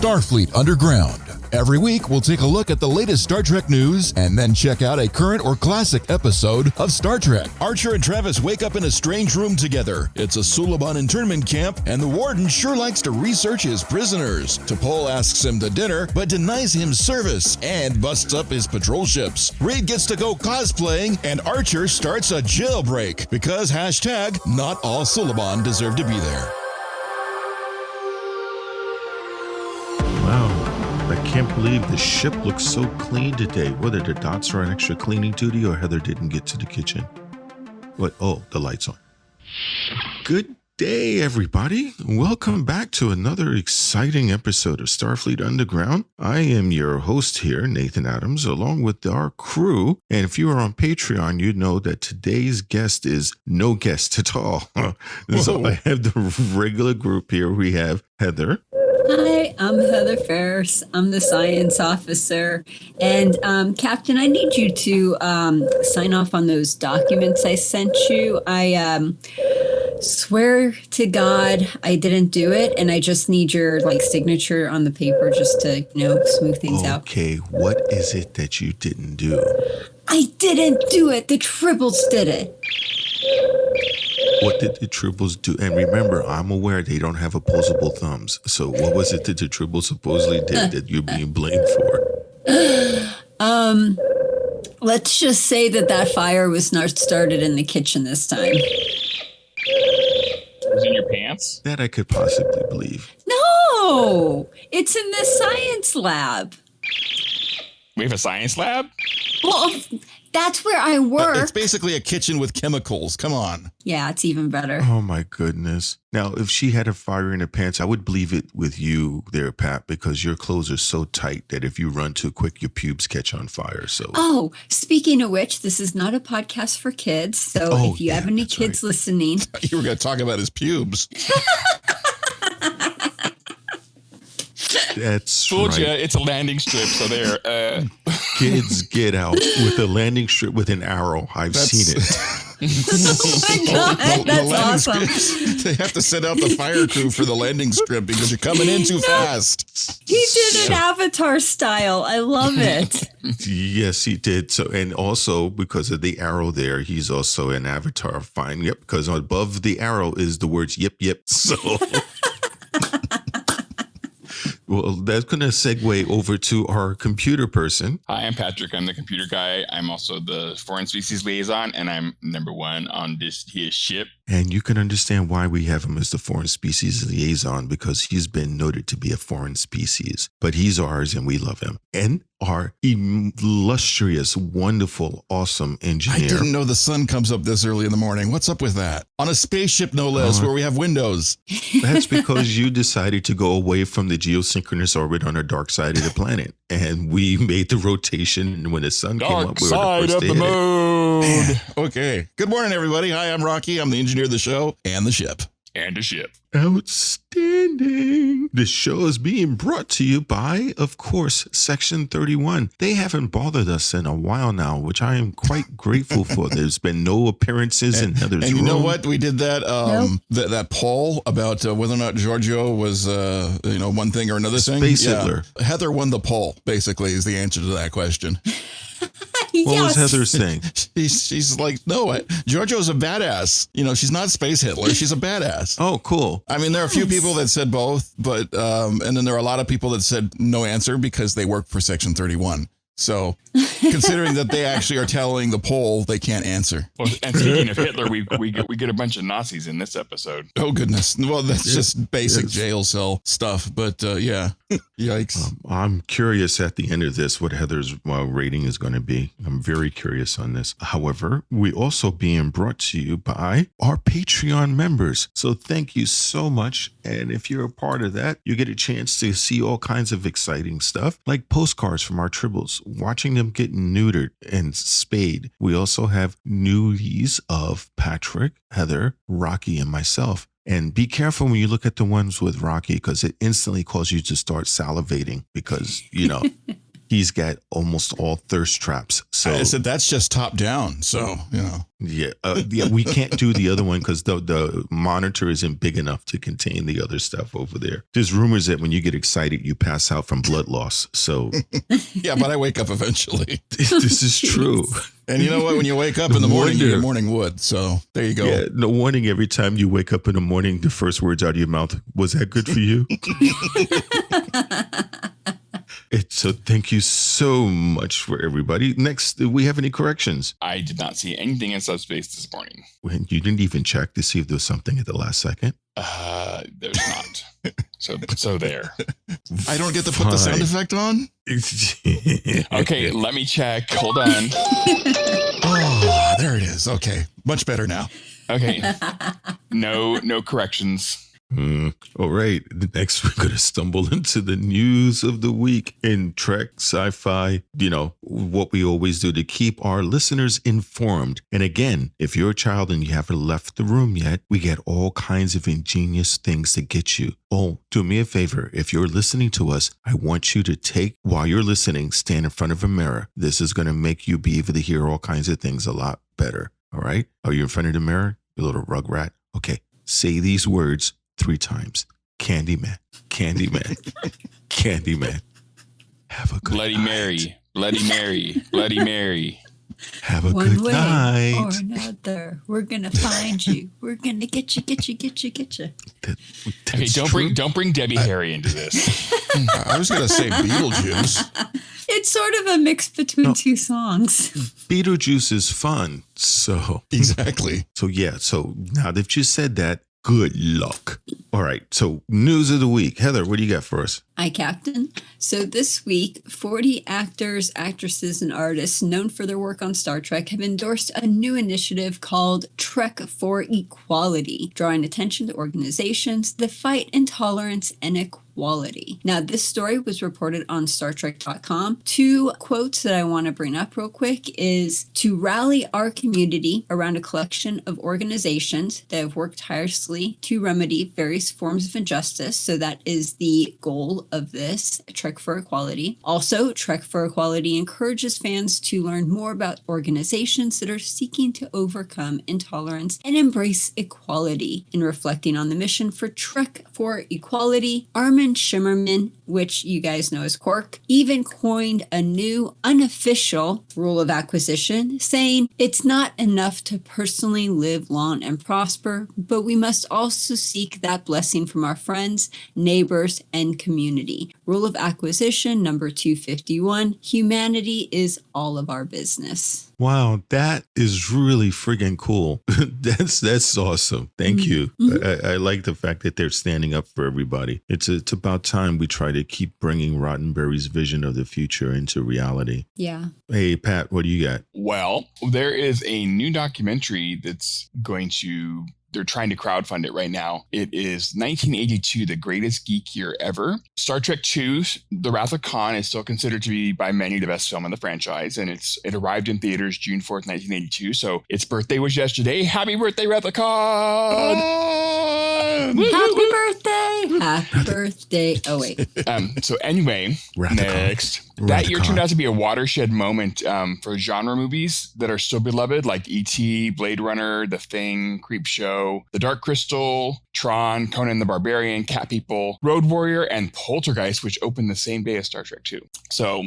Starfleet Underground. Every week, we'll take a look at the latest Star Trek news and then check out a current or classic episode of Star Trek. Archer and Travis wake up in a strange room together. It's a Suliban Internment Camp, and the warden sure likes to research his prisoners. T'Pol asks him to dinner, but denies him service and busts up his patrol ships. Reed gets to go cosplaying, and Archer starts a jailbreak because hashtag not all Suliban deserve to be there. Wow, I can't believe the ship looks so clean today. Whether the dots are on extra cleaning duty or Heather didn't get to the kitchen. What? Oh, the light's on. Good day, everybody. Welcome back to another exciting episode of Starfleet Underground. I am your host here, Nathan Adams, along with our crew. And if you are on Patreon, you know that today's guest is no guest at all. So I have the regular group here. We have Heather. Hi, I'm Heather Ferris. I'm the science officer. And Captain, I need you to sign off on those documents I sent you. I swear to God I didn't do it, and I just need your signature on the paper just to, smooth things out. Okay, what is it that you didn't do? I didn't do it. The Tribbles did it. What did the Tribbles do? And remember, I'm aware they don't have opposable thumbs. So what was it that the Tribbles supposedly did that you're being blamed for? Let's just say that fire was not started in the kitchen this time. It was in your pants? That I could possibly believe. No, it's in the science lab. We have a science lab? Well, that's where I work. It's basically a kitchen with chemicals. Come on. Yeah, it's even better. Oh, my goodness. Now, if she had a fire in her pants, I would believe it with you there, Pat, because your clothes are so tight that if you run too quick, your pubes catch on fire. So. Oh, speaking of which, this is not a podcast for kids. So if you have any kids listening. You were going to talk about his pubes. That's Fooled right. ya, it's a landing strip, so there. Kids get out with a landing strip with an arrow. I've seen it. Oh my God, that's awesome. They have to send out the fire crew for the landing strip because you're coming in too fast. He did an Avatar style. I love it. Yes, he did. So, and also because of the arrow there, he's also an Avatar. Fine. Yep. Because above the arrow is the words yip, yip. So. Well, that's going to segue over to our computer person. Hi, I'm Patrick. I'm the computer guy. I'm also the foreign species liaison, and I'm number one on his ship. And you can understand why we have him as the foreign species liaison, because he's been noted to be a foreign species. But he's ours, and we love him. And our illustrious, wonderful, awesome engineer. I didn't know the sun comes up this early in the morning. What's up with that? On a spaceship, no less, where we have windows. That's because you decided to go away from the geosynchronous orbit on the dark side of the planet. And we made the rotation, and when the sun came up, we were the first to hit it. Okay. Good morning, everybody. Hi, I'm Rocky. I'm the engineer of the show and the ship. And a ship. Outstanding. The show is being brought to you by, of course, Section 31. They haven't bothered us in a while now, which I am quite grateful for. There's been no appearances in Heather's room. And you know what? We did that that poll about whether or not Giorgio was, one thing or another thing. Space Hitler. Heather won the poll, basically, is the answer to that question. What was Heather saying? She's like, no, Giorgio's a badass. She's not Space Hitler. She's a badass. Oh, cool. I mean, there are a few people that said both, but and then there are a lot of people that said no answer because they work for Section 31. So considering that they actually are telling the poll, they can't answer. Well, and speaking of Hitler, we get a bunch of Nazis in this episode. Oh, goodness. Well, that's just basic jail cell stuff. But yeah, yikes. I'm curious at the end of this what Heather's rating is going to be. I'm very curious on this. However, we also being brought to you by our Patreon members. So thank you so much. And if you're a part of that, you get a chance to see all kinds of exciting stuff like postcards from our Tribbles, watching them get neutered and spayed. We also have nudies of Patrick, Heather, Rocky, and myself. And be careful when you look at the ones with Rocky, because it instantly calls you to start salivating because, He's got almost all thirst traps. So I said that's just top down. So, yeah, we can't do the other one because the monitor isn't big enough to contain the other stuff over there. There's rumors that when you get excited, you pass out from blood loss. So yeah, but I wake up eventually. This is true. And you know what? When you wake up in the morning, you get morning wood. So there you go. Yeah, no warning. Every time you wake up in the morning, the first words out of your mouth, was that good for you? So thank you so much for everybody. Next, do we have any corrections? I did not see anything in subspace this morning. You didn't even check to see if there was something at the last second? There's not. So there. I don't get to put the sound effect on? Okay, let me check. Hold on. Oh, there it is. Okay. Much better now. Okay. No corrections. All right. Next, we're going to stumble into the news of the week in Trek, sci-fi, what we always do to keep our listeners informed. And again, if you're a child and you haven't left the room yet, we get all kinds of ingenious things to get you. Oh, do me a favor. If you're listening to us, I want you to while you're listening, stand in front of a mirror. This is going to make you be able to hear all kinds of things a lot better. All right. Are you in front of the mirror? You little rugrat. Okay. Say these words 3 times. Candyman, Candyman, Candyman. Have a good Bloody night. Mary, Bloody Mary, Bloody Mary. Have a One good way night. or another, we're gonna find you. We're gonna get you. Okay, don't bring Debbie Harry into this. I was going to say Beetlejuice. It's sort of a mix between 2 songs. Beetlejuice is fun. So Exactly. So now that you said that, good luck. All right. So news of the week. Heather, what do you got for us? Hi, Captain. So this week, 40 actors, actresses, and artists known for their work on Star Trek have endorsed a new initiative called Trek for Equality, drawing attention to organizations that fight intolerance and equality. Now, this story was reported on StarTrek.com. 2 quotes that I want to bring up real quick is to rally our community around a collection of organizations that have worked tirelessly to remedy various forms of injustice. So that is the goal of this, Trek for Equality. Also, Trek for Equality encourages fans to learn more about organizations that are seeking to overcome intolerance and embrace equality. In reflecting on the mission for Trek for Equality, Armin Shimmerman, which you guys know as Quark, even coined a new unofficial rule of acquisition, saying it's not enough to personally live long and prosper, but we must also seek that blessing from our friends, neighbors, and community. Rule of acquisition number 251, humanity is all of our business. Wow, that is really friggin' cool. That's awesome. Thank you. I like the fact that they're standing up for everybody. It's about time we try to keep bringing Roddenberry's vision of the future into reality. Yeah. Hey, Pat, what do you got? Well, there is a new documentary they're trying to crowdfund it right now. It is 1982, the greatest geek year ever. Star Trek II, The Wrath of Khan, is still considered to be by many the best film in the franchise, and it arrived in theaters June 4th, 1982. So its birthday was yesterday. Happy birthday, Wrath of Khan! Happy birthday! Happy birthday. Oh, wait. So anyway, next. That year turned out to be a watershed moment for genre movies that are still beloved, like E.T., Blade Runner, The Thing, Creepshow, The Dark Crystal, Tron, Conan the Barbarian, Cat People, Road Warrior, and Poltergeist, which opened the same day as Star Trek II. So,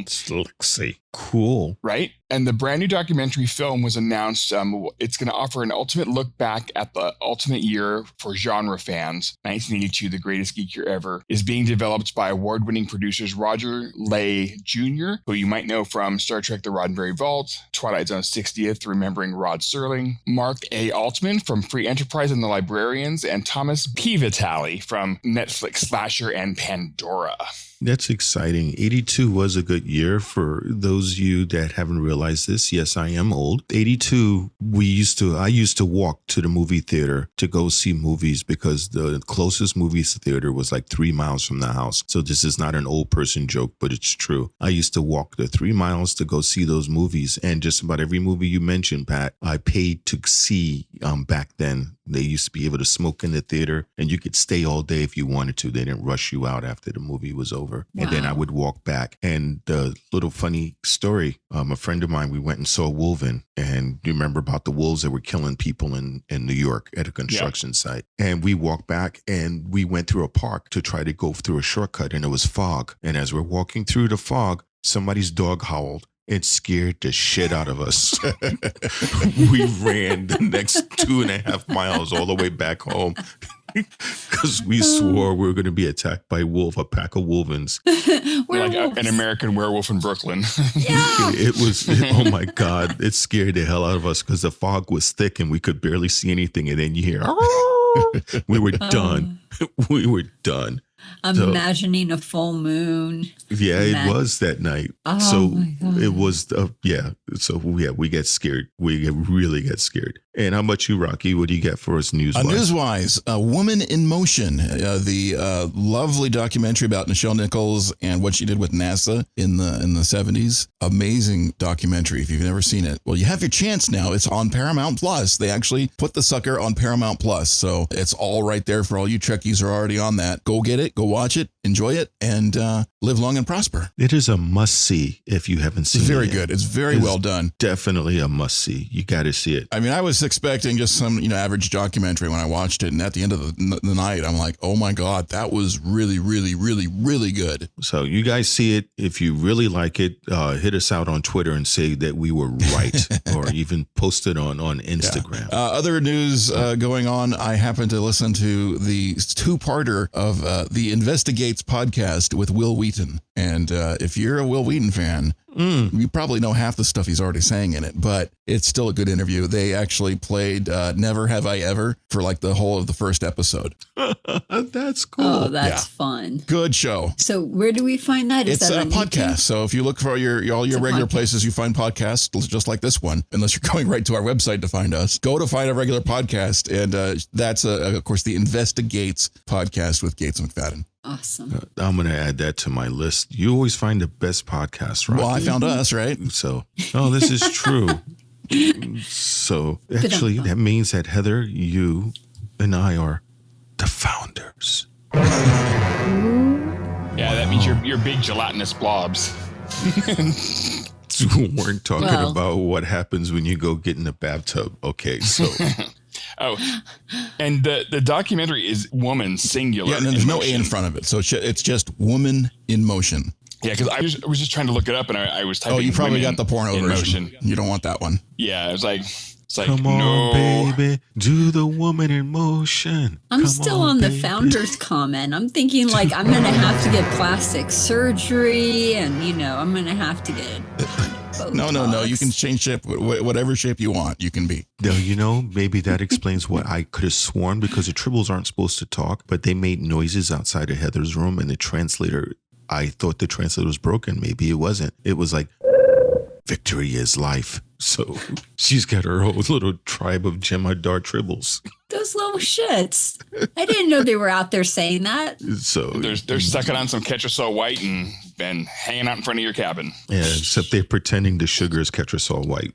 Cool. Right? And the brand new documentary film was announced. It's going to offer an ultimate look back at the ultimate year for genre fans. 1982, the greatest geek year ever, is being developed by award-winning producers Roger Lay Jr., who you might know from Star Trek The Roddenberry Vault, Twilight Zone 60th, Remembering Rod Serling, Mark A. Altman from Free Enterprise and the Librarians, and Thomas P. Vitale from Netflix Slasher and Pandora. That's exciting. 82 was a good year for those of you that haven't realized this. Yes, I am old. 82, I used to walk to the movie theater to go see movies because the closest movie theater was like 3 miles from the house. So this is not an old person joke, but it's true. I used to walk the 3 miles to go see those movies. And just about every movie you mentioned, Pat, I paid to see back then. They used to be able to smoke in the theater, and you could stay all day if you wanted to. They didn't rush you out after the movie was over. Wow. And then I would walk back. And the little funny story, a friend of mine, we went and saw Wolven. And you remember about the wolves that were killing people in New York at a construction site. And we walked back and we went through a park to try to go through a shortcut, and it was fog. And as we're walking through the fog, somebody's dog howled. It scared the shit out of us. We ran the next 2.5 miles all the way back home because we swore we were going to be attacked by a pack of wolvens. Like an American werewolf in Brooklyn. Yeah. Oh my God. It scared the hell out of us because the fog was thick and we could barely see anything. And then you hear, we were done. We were done. I'm imagining a full moon. Yeah, it was that night. Oh, so my God. it was, So we get scared. Really get scared. And how about you, Rocky? What do you got for us news-wise? News-wise, A Woman in Motion, the lovely documentary about Nichelle Nichols and what she did with NASA in the 70s. Amazing documentary. If you've never seen it, well, you have your chance now. It's on Paramount Plus. They actually put the sucker on Paramount Plus, so it's all right there for all you Trekkies who are already on that. Go get it. Go watch it. Enjoy it, and live long and prosper. It is a must-see if you haven't seen it. It's very good. It's very well done. Definitely a must-see. You got to see it. I mean, I was expecting just some, average documentary when I watched it. And at the end of the night, I'm like, oh my God, that was really, really, really, really good. So you guys see it. If you really like it, hit us out on Twitter and say that we were right, or even post it on Instagram. Yeah. Other news going on. I happened to listen to the two-parter of the Investigates podcast with Will Wheaton. And if you're a Will Wheaton fan, you probably know half the stuff he's already saying in it, but it's still a good interview. They actually played Never Have I Ever for like the whole of the first episode. That's cool. Oh, that's fun. Good show. So where do we find that? It's that a podcast. So if you look for all your regular places you find podcasts, just like this one, unless you're going right to our website to find us, go to find a regular podcast. And that's, of course, the Investigates podcast with Gates McFadden. Awesome. I'm going to add that to my list. You always find the best podcasts, right? Well, I found us, right? So, this is true. So, actually, that means that Heather, you, and I are the founders. Yeah, that means you're big gelatinous blobs. We weren't talking about what happens when you go get in the bathtub. Okay, so... Oh, and the documentary is woman singular. Yeah, and there's no A in front of it. So it's just Woman in Motion. Yeah, because I was just trying to look it up, and I was typing. Oh, you probably got the porno version. Motion. You don't want that one. Yeah, it's like come on, no, baby, do the woman in motion. I'm still on the founder's comment. I'm thinking like I'm going to have to get plastic surgery, and I'm going to have to get Botox. No. You can change shape, whatever shape you want. You can be. No, maybe that explains what I could have sworn, because the Tribbles aren't supposed to talk, but they made noises outside of Heather's room, and the translator, I thought the translator was broken. Maybe it wasn't. It was like, victory is life. So she's got her whole little tribe of Jemadar Tribbles. Those little shits. I didn't know they were out there saying that. So they're sucking on some Ketracel White and hanging out in front of your cabin. Yeah, except they're pretending the sugar is Ketracel White.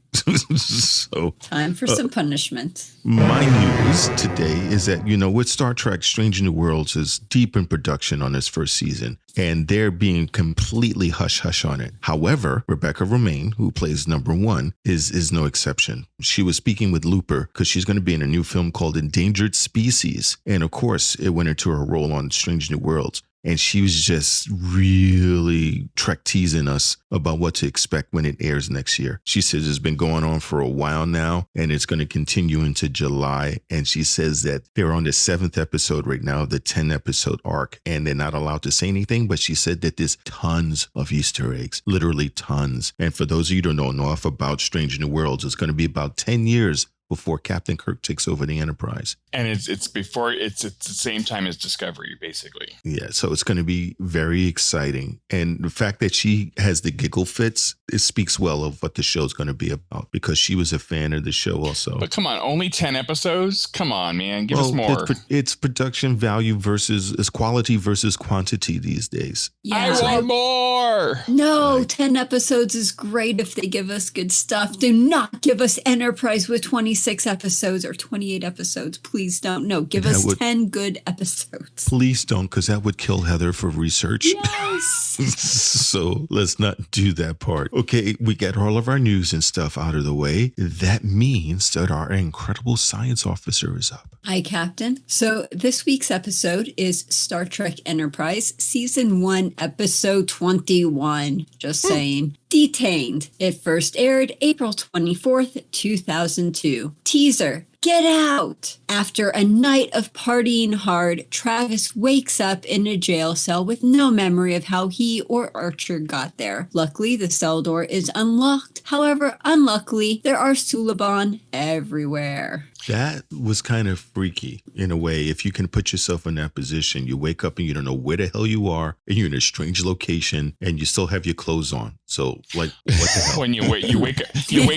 So time for some punishment. My news today is that, with Star Trek Strange New Worlds is deep in production on its first season, and they're being completely hush-hush on it. However, Rebecca Romijn, who plays number 1, is no exception. She was speaking with Looper because she's going to be in a new film called Endangered Species. And of course, it went into her role on Strange New Worlds. And she was just really Trek-Teasing us about what to expect when it airs next year. She says it's been going on for a while now, and it's going to continue into July. And she says that they're on the 7th episode right now of the 10-episode arc, and they're not allowed to say anything. But she said that there's tons of Easter eggs, literally tons. And for those of you who don't know enough about Strange New Worlds, it's going to be about 10 years before Captain Kirk takes over the Enterprise. And it's at the same time as Discovery, basically. Yeah, so it's going to be very exciting. And the fact that she has the giggle fits it speaks well of what the show's going to be about because she was a fan of the show also. But come on, only 10 episodes? Come on, man. Give us more. It's production value versus quality versus quantity these days. Yeah. I want more. No, 10 episodes is great if they give us good stuff. Do not give us Enterprise with 26 episodes or 28 episodes. Please don't. No, give us 10 good episodes. Please don't, because that would kill Heather for research. Yes. So let's not do that part. Okay, we got all of our news and stuff out of the way. That means that our incredible science officer is up. Hi, Captain. So this week's episode is Star Trek Enterprise, Season 1, Episode 21. Just saying. Detained. It first aired April 24th, 2002. Teaser. Get out! After a night of partying hard, Travis wakes up in a jail cell with no memory of how he or Archer got there. Luckily, the cell door is unlocked. However, unluckily, there are Suliban everywhere. That was kind of freaky in a way. If you can put yourself in that position, you wake up and you don't know where the hell you are, and you're in a strange location, and you still have your clothes on. So, like, what the hell? When you wake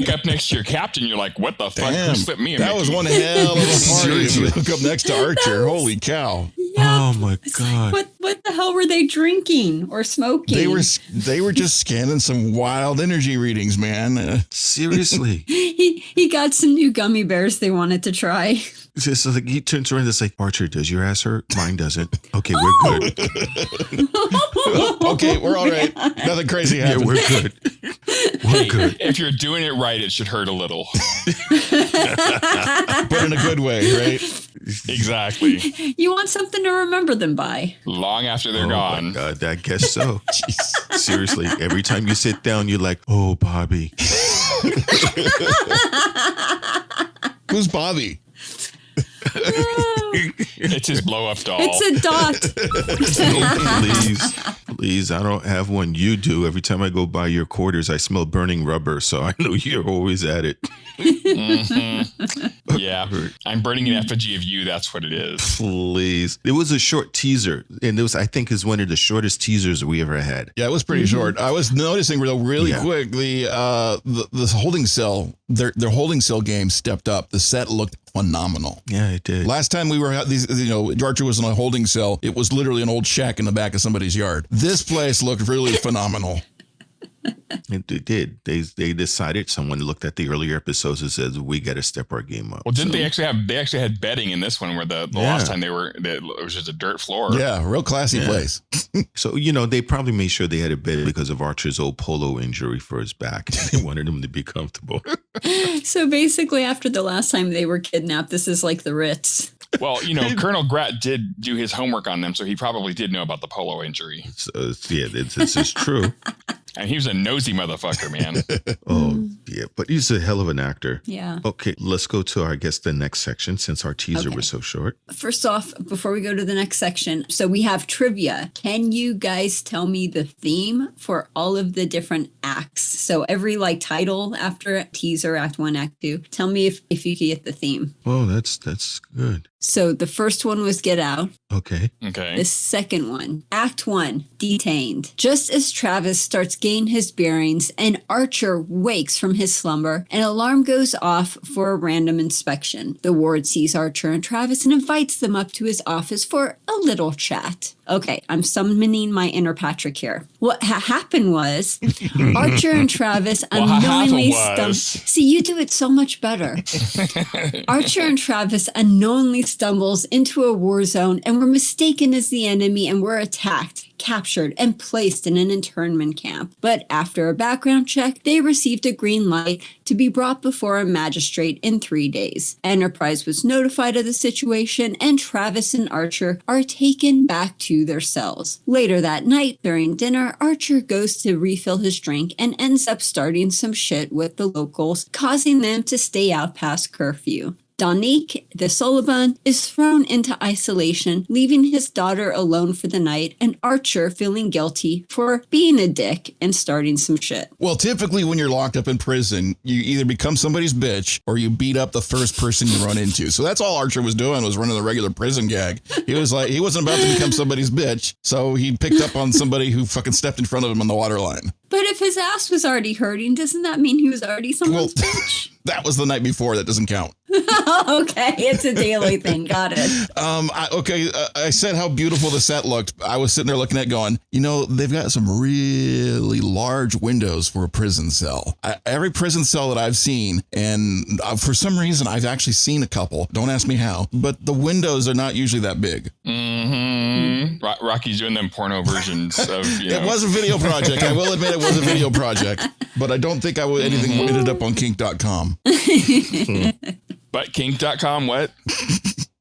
up next to your captain, you're like, "What the fuck? Who slipped me?" That was one hell of a party. You look up next to Archer. Holy cow! Yep. Oh my god! What the hell were they drinking or smoking? They were just scanning some wild energy readings, man. Seriously. He got some new gummy bears they wanted to try. Just like he turns around and it's like, Archer, does your ass hurt? Mine doesn't. Okay, we're good. Okay, we're all right. Nothing crazy happened. Yeah, we're good. We're good. If you're doing it right, it should hurt a little. But in a good way, right? Exactly. You want something to remember them by. Long after they're gone. Oh my God, I guess so. Seriously, every time you sit down, you're like, oh, Bobby. Who's Bobby? It's his blow up doll. It's a dot. Please, I don't have one. You do. Every time I go by your quarters, I smell burning rubber, so I know you're always at it. Mm-hmm. Yeah, I'm burning an effigy of you. That's what it is. Please. It was a short teaser, and it was, I think, is one of the shortest teasers we ever had. Yeah, it was pretty short. I was noticing really quick the holding cell, their holding cell game stepped up. The set looked phenomenal. Yeah, it did. Last time we were at these, Archer was in a holding cell. It was literally an old shack in the back of somebody's yard. This place looked really phenomenal. It did. They decided, someone looked at the earlier episodes and says, we got to step our game up. Well, didn't they actually had bedding in this one where the last time it was just a dirt floor. Yeah, real classy place. So, they probably made sure they had a bed because of Archer's old polo injury for his back. They wanted him to be comfortable. So basically, after the last time they were kidnapped, this is like the Ritz. Well, Colonel Grat did do his homework on them, so he probably did know about the polo injury. So, yeah, this is true. And he was a nosy motherfucker, man. Oh, yeah. But he's a hell of an actor. Yeah. Okay, let's go to, I guess, the next section since our teaser was so short. First off, before we go to the next section, so we have trivia. Can you guys tell me the theme for all of the different acts? So every title after a teaser, act 1, act 2. Tell me if you can get the theme. Oh, that's good. So the first one was Get Out. Okay. The second one, Act 1, Detained. Just as Travis starts gaining his bearings, an Archer wakes from his slumber, an alarm goes off for a random inspection. The ward sees Archer and Travis and invites them up to his office for a little chat. Okay, I'm summoning my inner Patrick here. What happened was Archer and Travis unknowingly stumbled. See, you do it so much better. Archer and Travis unknowingly stumbles into a war zone and were mistaken as the enemy and were attacked, captured, and placed in an internment camp. But after a background check, they received a green light to be brought before a magistrate in 3 days. Enterprise was notified of the situation, and Travis and Archer are taken back to their cells. Later that night, during dinner, Archer goes to refill his drink and ends up starting some shit with the locals, causing them to stay out past curfew. Donique, the Suliban, is thrown into isolation, leaving his daughter alone for the night, and Archer feeling guilty for being a dick and starting some shit. Well, typically when you're locked up in prison, you either become somebody's bitch or you beat up the first person you run into. So that's all Archer was doing, was running the regular prison gag. He was like, he wasn't about to become somebody's bitch. So he picked up on somebody who fucking stepped in front of him on the water line. But if his ass was already hurting, doesn't that mean he was already someone's bitch? That was the night before. That doesn't count. Okay, it's a daily thing. Got it. I said how beautiful the set looked. I was sitting there looking at it going, you know, they've got some really large windows for a prison cell. Every prison cell that I've seen, and for some reason, I've actually seen a couple. Don't ask me how, but the windows are not usually that big. Mm-hmm. Rocky's doing them porno versions of, It was a video project. I will admit it was a video project, but I don't think anything ended up on kink.com. But kink.com, what?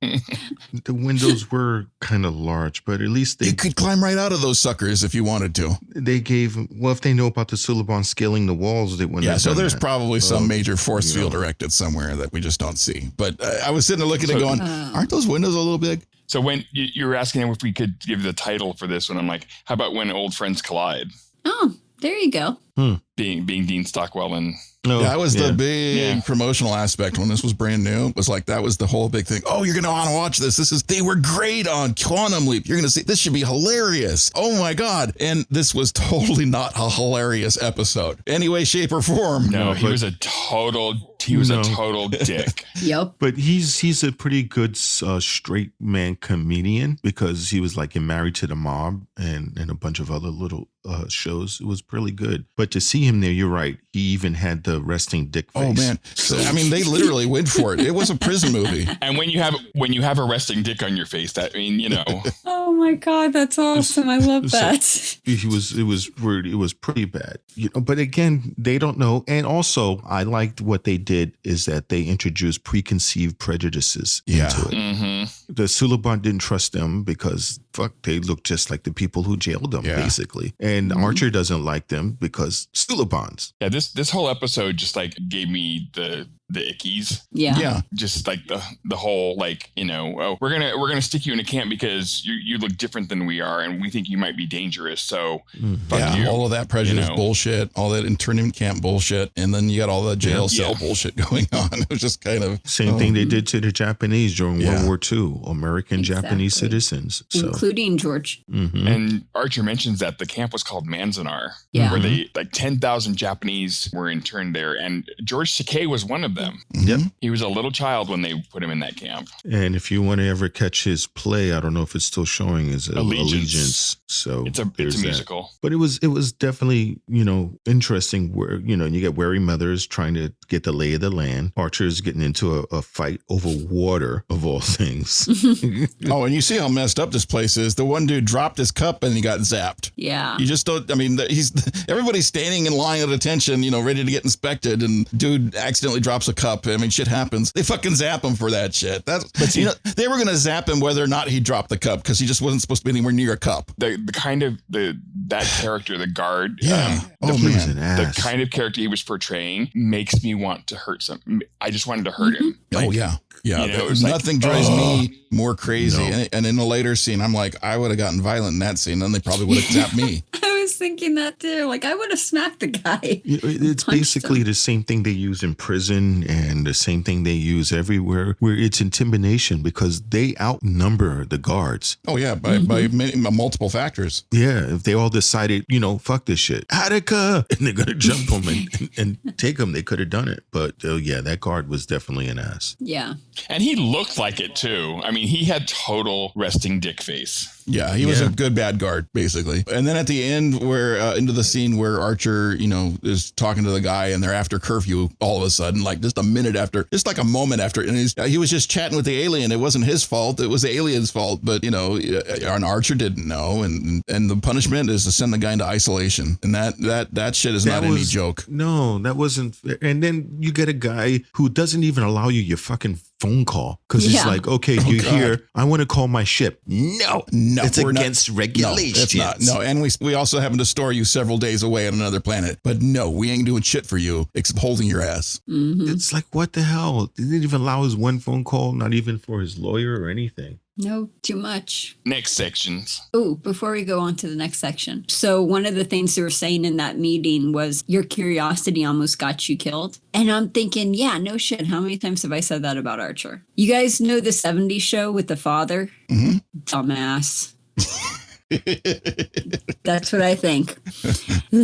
The windows were kind of large, but at least you could climb right out of those suckers if you wanted to. They gave, well, if they know about the Suliban scaling the walls, they wouldn't. Yeah, so there's that. probably some major force field erected somewhere that we just don't see. But I was sitting there looking at it going, aren't those windows a little big? So when you were asking him if we could give the title for this one, I'm like, how about When Old Friends Collide? Oh, there you go. Being Dean Stockwell and... No, that was the big promotional aspect when this was brand new. It was like, that was the whole big thing. Oh, you're going to want to watch this. They were great on Quantum Leap. You're going to see, this should be hilarious. Oh my God. And this was totally not a hilarious episode. Any way, shape or form. No, he was a total dick. Yep. But he's a pretty good straight man comedian because he was like in Married to the Mob and a bunch of other little shows. It was really good. But to see him there, you're right. He even had the resting dick face. Oh man. So, I mean, they literally went for it. It was a prison movie. And when you have a resting dick on your face, that, I mean, you know. Oh my God, that's awesome. I love that. It was pretty bad. You know, but again, they don't know. And also, I liked what they did is that they introduced preconceived prejudices into it. Mm-hmm. The Suliban didn't trust them because they look just like the people who jailed them, basically. And Archer doesn't like them because Sulibans. Yeah, this whole episode just like gave me the ickies. Yeah. Just like the whole, like, you know, oh, we're gonna stick you in a camp because you look different than we are and we think you might be dangerous. So fuck you. All of that prejudice bullshit, all that internment camp bullshit, and then you got all the jail cell bullshit going on. It was just kind of same thing they did to the Japanese during World War II, American Japanese citizens, including George. Mm-hmm. And Archer mentions that the camp was called Manzanar, where they like 10,000 Japanese were interned there, and George Takei was one of them. Yep. He was a little child when they put him in that camp. And if you want to ever catch his play, I don't know if it's still showing, is Allegiance. So it's a musical. But it was definitely, you know, interesting where, you know, you get wary mothers trying to get the lay of the land. Archer's getting into a fight over water of all things. Oh, and you see how messed up this place is. The one dude dropped his cup and he got zapped. Yeah. You just don't, I mean, everybody's standing in line at attention, you know, ready to get inspected, and dude accidentally drops a cup. I mean, shit happens. They fucking zap him for that shit. But you know, they were going to zap him whether or not he dropped the cup because he just wasn't supposed to be anywhere near a cup. The kind of that character, the guard, the kind of character he was portraying makes me want to hurt I just wanted to hurt him. Like, you know, nothing drives me more crazy. No. And in a later scene, I'm like, I would have gotten violent in that scene, then they probably would have zapped me. I was thinking that too. Like, I would have smacked the guy. It's basically the same thing they use in prison and the same thing they use everywhere, where it's intimidation because they outnumber the guards. Oh, yeah, by multiple factors. Yeah, if they all decided, you know, fuck this shit, Attica, and they're going to jump them and take them, they could have done it. But that guard was definitely an ass. Yeah. And he looked like it too. I mean, he had total resting dick face. Yeah, he was a good bad guard, basically. And then at the end, where into the scene where Archer, you know, is talking to the guy and they're after curfew all of a sudden, like just a minute after, just like a moment after. And he was just chatting with the alien. It wasn't his fault. It was the alien's fault. But, you know, and Archer didn't know. And the punishment is to send the guy into isolation. And that shit is not any joke. No, that wasn't. And then you get a guy who doesn't even allow you your fucking phone call because it's like, okay, you hear, I want to call my ship. No, it's against regulations. No, it's not. No, and we also happen to store you several days away on another planet. But no, we ain't doing shit for you except holding your ass. Mm-hmm. It's like, what the hell? They didn't even allow his one phone call, not even for his lawyer or anything. No, too much. Next sections. Oh, before we go on to the next section. So one of the things they were saying in that meeting was your curiosity almost got you killed. And I'm thinking, yeah, no shit. How many times have I said that about Archer? You guys know the 70s show with the father? Mm-hmm. Dumbass. That's what I think.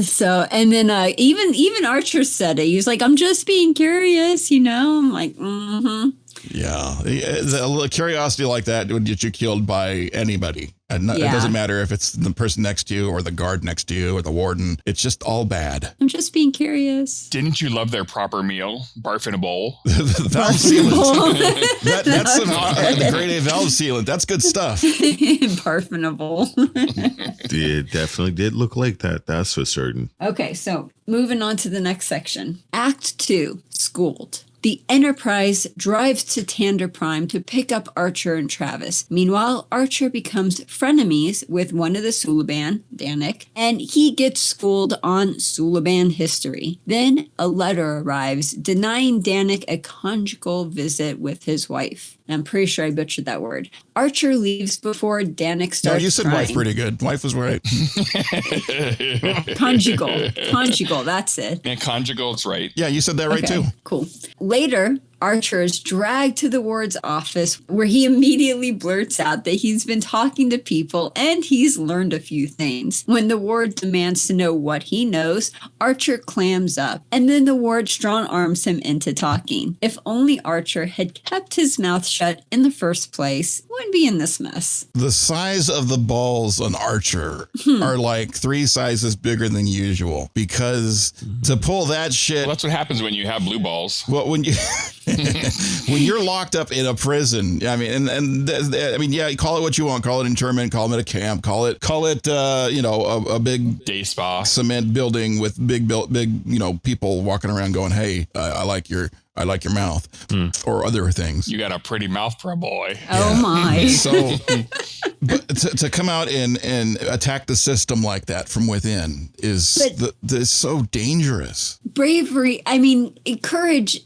So, and then even Archer said it. He was like, I'm just being curious, I'm like, mm-hmm. Yeah, a little curiosity like that would get you killed by anybody. And it doesn't matter if it's the person next to you or the guard next to you or the warden. It's just all bad. I'm just being curious. Didn't you love their proper meal? Barf in a bowl. The valve sealant. That's the grade A valve sealant. That's good stuff. Barf in a bowl. It definitely did look like that. That's for certain. Okay, so moving on to the next section. Act 2, Schooled. The Enterprise drives to Tander Prime to pick up Archer and Travis. Meanwhile, Archer becomes frenemies with one of the Suliban, Danik, and he gets schooled on Suliban history. Then a letter arrives denying Danik a conjugal visit with his wife. I'm pretty sure I butchered that word. Archer leaves before Danik starts. No, you said crying. wife pretty good. Wife was right. Conjugal, that's it. Yeah, conjugal's right. Yeah, you said that right too. Cool. Later, Archer is dragged to the ward's office where he immediately blurts out that he's been talking to people and he's learned a few things. When the ward demands to know what he knows, Archer clams up, and then the ward strong arms him into talking. If only Archer had kept his mouth shut in the first place, he wouldn't be in this mess. The size of the balls on Archer are like 3 sizes bigger than usual because to pull that shit. Well, that's what happens when you have blue balls. Well, when you when you're locked up in a prison, I mean, yeah, call it what you want, call it internment, call it a camp, call it, a big Day spa cement building with big, people walking around going, hey, I like your mouth or other things. You got a pretty mouth for a boy. Oh my. So, but to come out and attack the system like that from within is so dangerous. Bravery, courage,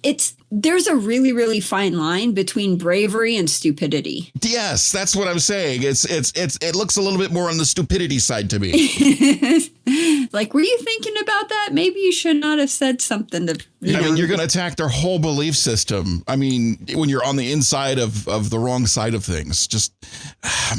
there's a really, really fine line between bravery and stupidity. Yes, that's what I'm saying. It looks a little bit more on the stupidity side to me. Like, were you thinking about that? Maybe you should not have said something to. You're going to attack their whole belief system. I mean, when you're on the inside of the wrong side of things, just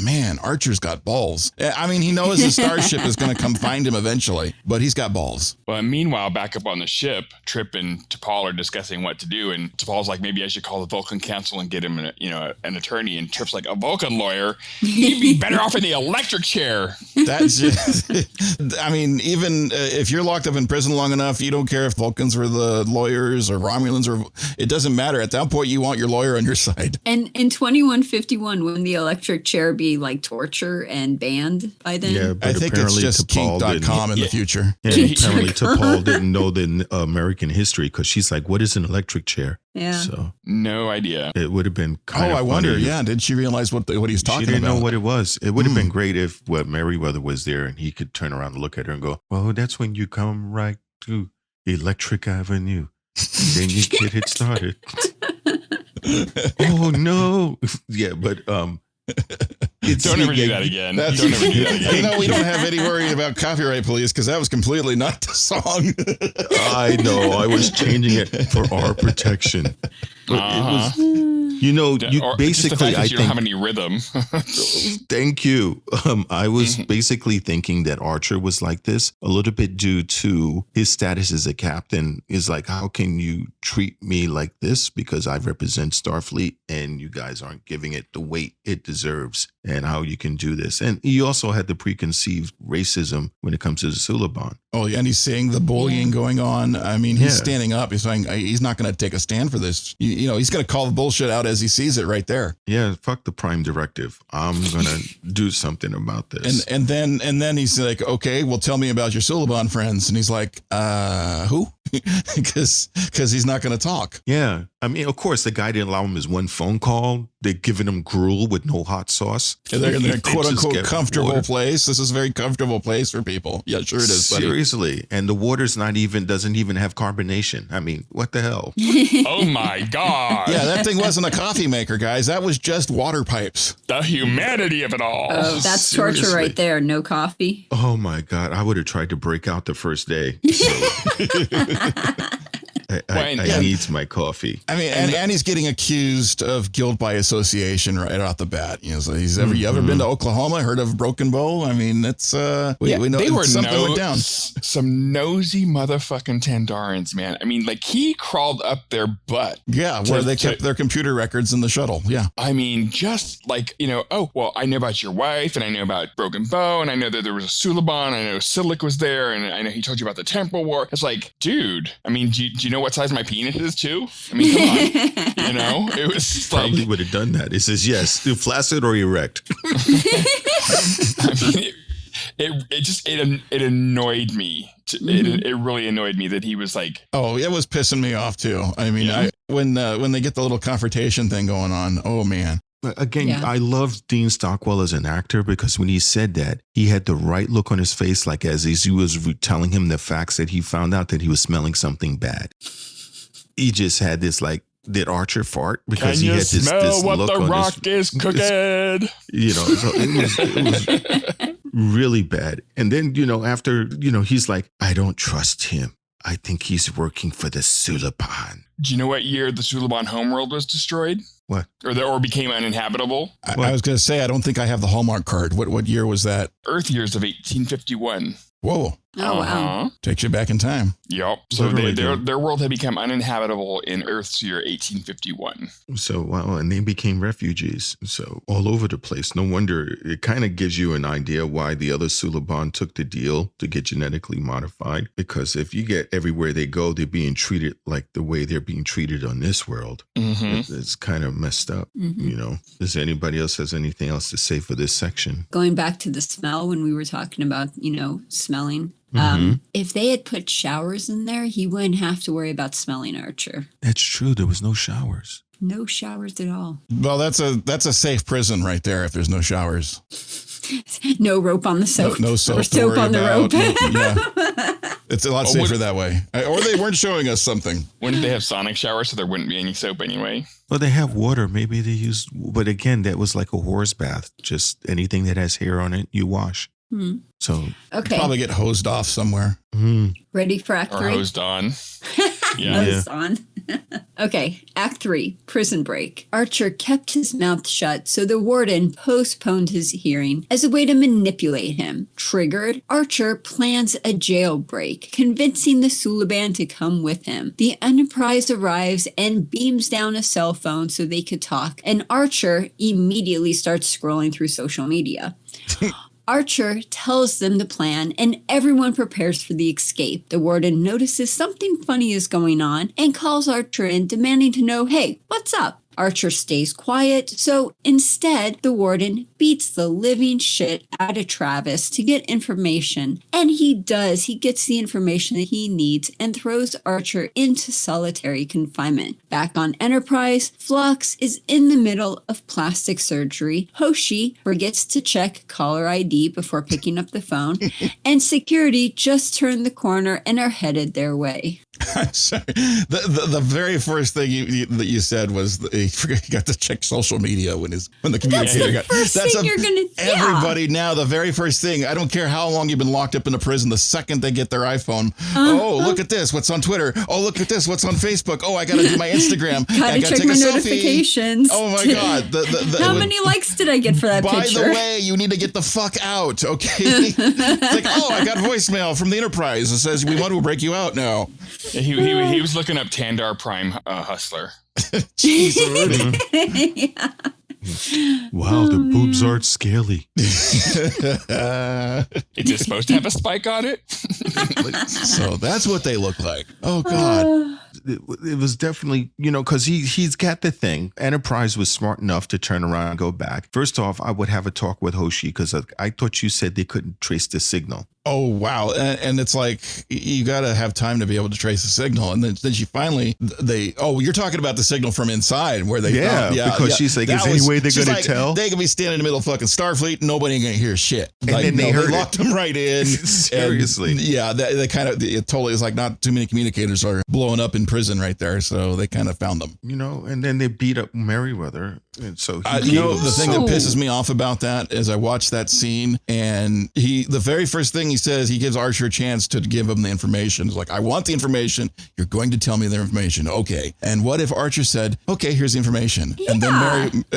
man, Archer's got balls. I mean, he knows the Starship is going to come find him eventually, but he's got balls. Well, and meanwhile, back up on the ship, Trip and T'Pol are discussing what to do, and T'Pol's like, maybe I should call the Vulcan Council and get him an attorney. And Trip's like, a Vulcan lawyer? You'd be better off in the electric chair. That's just, even if you're locked up in prison long enough, you don't care if Vulcans were the lawyers or Romulans, or it doesn't matter. At that point, you want your lawyer on your side. And in 2151, wouldn't the electric chair be like torture and banned by then? Yeah, but I think it's just Geek.com in the future. Yeah, apparently T'Pol didn't know the American history because she's like, what is an electric chair? Yeah. So no idea. It would have been kind of I wonder. Yeah. Did she realize what he's talking about? She didn't know what it was. It would have been great if Mayweather was there and he could turn around and look at her and go, well, that's when you come right to Electric Avenue. Then you get it started. Oh, no. Yeah, but don't ever do that again. Don't ever do that again. We don't have any worry about copyright police because that was completely not the song. I know. I was changing it for our protection. But it was, basically, I think. You don't have any rhythm. Thank you. I was basically thinking that Archer was like this a little bit due to his status as a captain. Is like, how can you treat me like this? Because I represent Starfleet and you guys aren't giving it the weight it deserves, and how you can do this. And he also had the preconceived racism when it comes to the Suliban. Oh, and he's seeing the bullying going on. I mean, he's standing up. He's saying he's not going to take a stand for this. He's going to call the bullshit out as he sees it right there. Yeah, fuck the Prime Directive. I'm going to do something about this. And then he's like, okay, well, tell me about your Suliban friends. And he's like, who? because he's not going to talk. Yeah. I mean, of course, the guy didn't allow him his one phone call. They're giving him gruel with no hot sauce. And they're in a quote unquote comfortable water. place. This is a very comfortable place for people. Yeah, sure it is, buddy. Seriously. And the water's doesn't even have carbonation. I mean, what the hell? Oh my God. Yeah, that thing wasn't a coffee maker, guys. That was just water pipes. The humanity of it all. Oh, that's torture Seriously. right there. No coffee. Oh my God. I would have tried to break out the first day. I need my coffee. I mean, and he's getting accused of guilt by association right off the bat. You know, so you ever been to Oklahoma? Heard of Broken Bow? I mean, it's we know they were something went down. Some nosy motherfucking Tandarans, man. I mean, like he crawled up their butt. Yeah, where they kept their computer records in the shuttle. Yeah. I mean, just like, oh, well, I know about your wife and I know about Broken Bow and I know that there was a Suliban. I know Silik was there and I know he told you about the Temporal War. It's like, dude, I mean, do you know what size my penis is too? I mean, come on. It was Probably like, would have done that. It says yes, flaccid or erect. I mean, it annoyed me. It really annoyed me that he was like, oh, it was pissing me off too. I mean, when they get the little confrontation thing going on, oh man. Again, I love Dean Stockwell as an actor because when he said that, he had the right look on his face, like as he was telling him the facts that he found out that he was smelling something bad. He just had this like, did Archer fart? Because he had this smell what look the on rock is cooking? So it was really bad. And then, after, he's like, I don't trust him. I think he's working for the Suliban. Do you know what year the Suliban homeworld was destroyed? What? Or became uninhabitable? I was going to say, I don't think I have the Hallmark card. What year was that? Earth years of 1851. Whoa. Oh, wow. Takes you back in time. Yep. So their world had become uninhabitable in Earth's year 1851. So, wow. And they became refugees. So all over the place. No wonder it kind of gives you an idea why the other Suliban took the deal to get genetically modified. Because if you get everywhere they go, they're being treated like the way they're being treated on this world. Mm-hmm. It's kind of messed up, Does anybody else has anything else to say for this section? Going back to the smell when we were talking about, smelling. If they had put showers in there, he wouldn't have to worry about smelling Archer. That's true. There was no showers. No showers at all. Well, that's a safe prison right there if there's no showers. No rope on the soap. No soap. Or soap on the rope. It's a lot safer that way. Or they weren't showing us something. Wouldn't they have sonic showers so there wouldn't be any soap anyway? Well, they have water. Maybe they use, but again, that was like a horse bath. Just anything that has hair on it, you wash. So probably get hosed off somewhere. Ready for Act 3? Or hosed on. Hosed on. Okay, Act 3, Prison Break. Archer kept his mouth shut, so the warden postponed his hearing as a way to manipulate him. Triggered, Archer plans a jailbreak, convincing the Suliban to come with him. The Enterprise arrives and beams down a cell phone so they could talk, and Archer immediately starts scrolling through social media. Archer tells them the plan, and everyone prepares for the escape. The warden notices something funny is going on and calls Archer in, demanding to know, hey, what's up? Archer stays quiet, so instead, the warden beats the living shit out of Travis to get information. And he does. He gets the information that he needs and throws Archer into solitary confinement. Back on Enterprise, Phlox is in the middle of plastic surgery. Hoshi forgets to check caller ID before picking up the phone. And security just turned the corner and are headed their way. Sorry. The very first thing that you said was he got to check social media when the communicator got. Everybody now. The very first thing. I don't care how long you've been locked up in a prison. The second they get their iPhone, oh look at this. What's on Twitter? Oh look at this. What's on Facebook? Oh I got to do my Instagram. Gotta check my notifications. Oh my god. How many likes did I get for that picture? By the way, you need to get the fuck out. Okay. It's like I got voicemail from the Enterprise that says we want to break you out now. He was looking up Tandar Prime Hustler. Jeez, yeah. Wow, the boobs aren't scaly. Is it supposed to have a spike on it? So that's what they look like. Oh, God. It was definitely, because he's got the thing. Enterprise was smart enough to turn around and go back. First off, I would have a talk with Hoshi because I thought you said they couldn't trace the signal. Oh, wow. And it's like, you got to have time to be able to trace the signal. And then she finally, you're talking about the signal from inside where they because she's like, is there any way they're going to tell? They could be standing in the middle of fucking Starfleet. Nobody ain't going to hear shit. And then they locked them right in. Seriously. And, they kind of, it totally is like not too many communicators are blowing up in prison right there. So they kind of found them. And then they beat up Mayweather. And so the thing that pisses me off about that is I watched that scene and the very first thing he says, he gives Archer a chance to give him the information. It's like, I want the information. You're going to tell me the information. Okay. And what if Archer said, okay, here's the information. Yeah. And then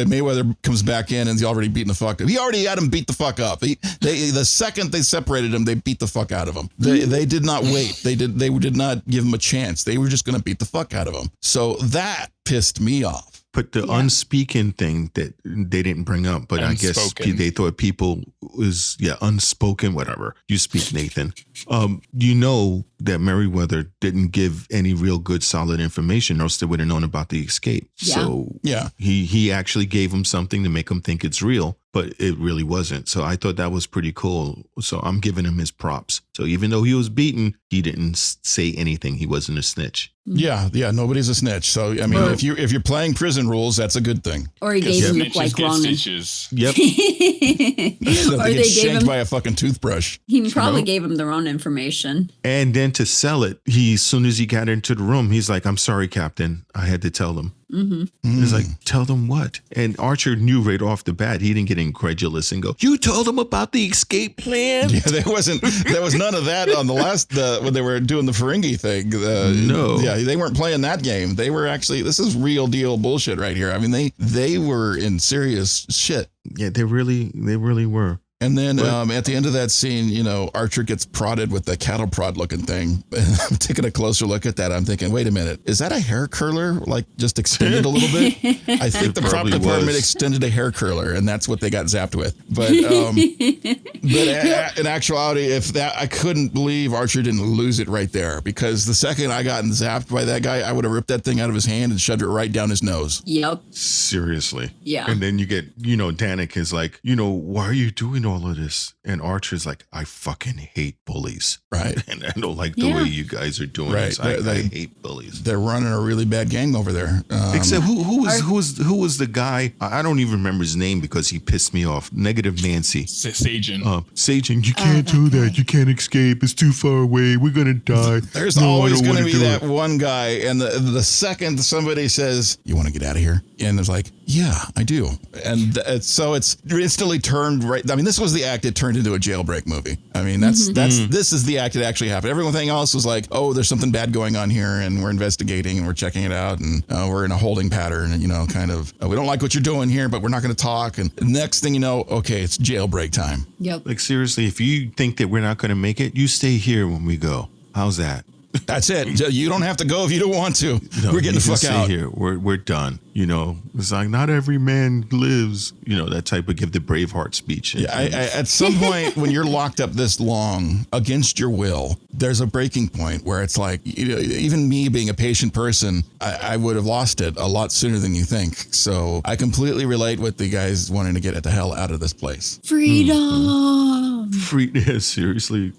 Mayweather comes back in and he's already beaten the fuck up. He already had him beat the fuck up. The second they separated him, they beat the fuck out of him. They did not wait. They did not give him a chance. They were just going to beat the fuck out of him. So that pissed me off. But the unspeaken thing that they didn't bring up, but unspoken. I guess they thought people was, unspoken, whatever. You speak, Nathan. That Mayweather didn't give any real good, solid information, or else they would have known about the escape. Yeah. So he actually gave him something to make him think it's real, but it really wasn't. So I thought that was pretty cool. So I'm giving him his props. So even though he was beaten, he didn't say anything. He wasn't a snitch. Yeah, nobody's a snitch. So I mean, if you're playing prison rules, that's a good thing. Or he gave him like wrong. Yep. Or they get shanked by a fucking toothbrush. He probably gave him the wrong information. And then to sell it, as soon as he got into the room, he's like, "I'm sorry, Captain. I had to tell them." Mm-hmm. He's like, tell them what? And Archer knew right off the bat. He didn't get incredulous and go, "You told them about the escape plan?" Yeah, there was none of that on the last when they were doing the Ferengi thing. No. Yeah, they weren't playing that game. They were actually, this is real deal bullshit right here. I mean, they were in serious shit. Yeah, they really were. And then at the end of that scene, Archer gets prodded with the cattle prod looking thing. And I'm taking a closer look at that. I'm thinking, wait a minute, is that a hair curler? Like just extended a little bit? I think the prop department extended a hair curler, and that's what they got zapped with. But in actuality, I couldn't believe Archer didn't lose it right there, because the second I got zapped by that guy, I would have ripped that thing out of his hand and shoved it right down his nose. Yep. Seriously. Yeah. And then you get, Danik is like, why are you doing all of this? And Archer's like, I fucking hate bullies. Right. And I don't like the way you guys are doing this. I hate bullies. They're running a really bad gang over there. Except who was the guy? I don't even remember his name because he pissed me off. Negative Nancy. Sajan. Sajan, you can't do that. You can't escape. It's too far away. We're going to die. There's always going to be that one guy. And the second somebody says, you want to get out of here? And it's like, yeah, I do. And so it's instantly turned right. I mean, this was the act that turned into a Jailbreak movie. I mean, this is the act that actually happened. Everything else was like, oh, there's something bad going on here, and we're investigating and we're checking it out, and we're in a holding pattern, and we don't like what you're doing here, but we're not going to talk. And the next thing you know, okay, it's Jailbreak time. Yep. Like, seriously, if you think that we're not going to make it, you stay here when we go. How's that? That's it. You don't have to go if you don't want to. We're getting the fuck out. Here. We're done. It's like not every man lives. That type of give the Braveheart speech. Yeah, at some point when you're locked up this long against your will, there's a breaking point where it's like, even me being a patient person, I would have lost it a lot sooner than you think. So I completely relate with the guys wanting to get the hell out of this place. Freedom. Yeah, seriously.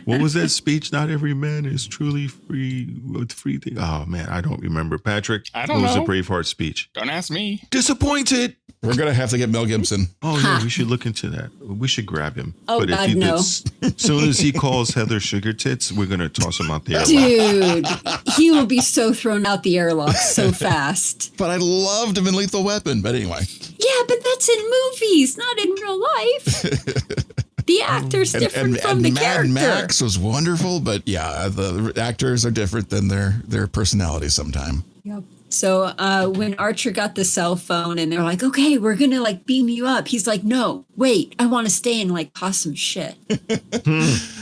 What was that speech? Not every man is truly free with free thing. Oh man, I don't remember. Patrick, I don't know. What was the Braveheart speech? Don't ask me. Disappointed. We're gonna have to get Mel Gibson. Oh yeah, we should look into that. We should grab him. Oh, but God, no. As soon as he calls Heather Sugar Tits, we're gonna toss him out the airlock. Dude, he will be so thrown out the airlock so fast. But I loved him in Lethal Weapon. But anyway. Yeah, but that's in movies, not in real life. The actor's different from the character. Mad Max was wonderful, but yeah, the actors are different than their personalities sometimes. Yep. So when Archer got the cell phone and they're like, okay, we're going to like beam you up. He's like, no, wait, I want to stay and like cause some shit.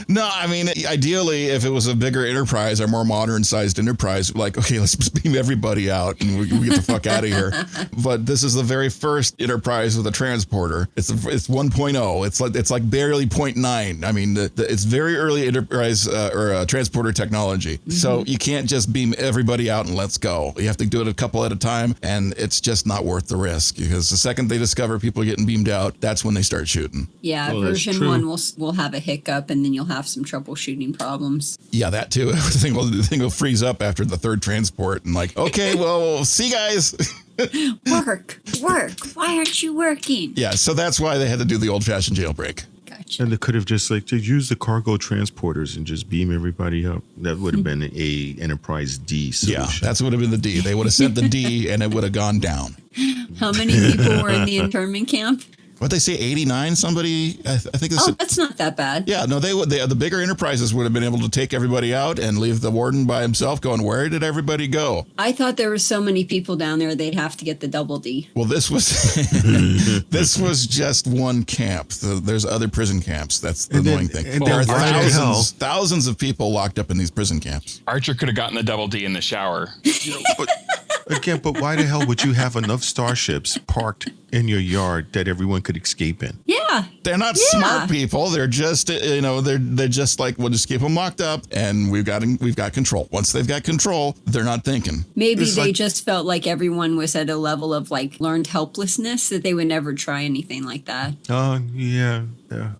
No, I mean, ideally, if it was a bigger enterprise or more modern sized enterprise, like, okay, let's just beam everybody out and we get the fuck out of here. But this is the very first enterprise with a transporter. It's 1.0. It's like barely 0.9. I mean, it's very early enterprise or transporter technology. Mm-hmm. So you can't just beam everybody out and let's go. You have to do it a couple at a time, and it's just not worth the risk because the second they discover people getting beamed out, that's when they start shooting. Yeah, well, version 1 will have a hiccup, and then you'll have some troubleshooting problems. Yeah, that too. The thing will freeze up after the third transport, and like, okay, well, see you guys. Work. Why aren't you working? Yeah, so that's why they had to do the old-fashioned jailbreak. Gotcha. And they could have just to use the cargo transporters and just beam everybody up. That would have been a Enterprise D solution. Yeah, that's would have been the D. They would have sent the D, and it would have gone down. How many people were in the internment camp? What'd they say, 89? Somebody, I think. Oh, that's not that bad. Yeah, no, the bigger enterprises would have been able to take everybody out and leave the warden by himself going, where did everybody go? I thought there were so many people down there, they'd have to get the double D. Well, this was this was just one camp. There's other prison camps. That's the annoying thing. There are thousands of people locked up in these prison camps. Archer could have gotten the double D in the shower. But why the hell would you have enough starships parked in your yard that everyone could escape in? Yeah. They're not smart people. They're just, they're just like, we'll just keep them locked up and we've got control. Once they've got control, they're not thinking. Maybe they just felt like everyone was at a level of like learned helplessness that they would never try anything like that. Oh, yeah.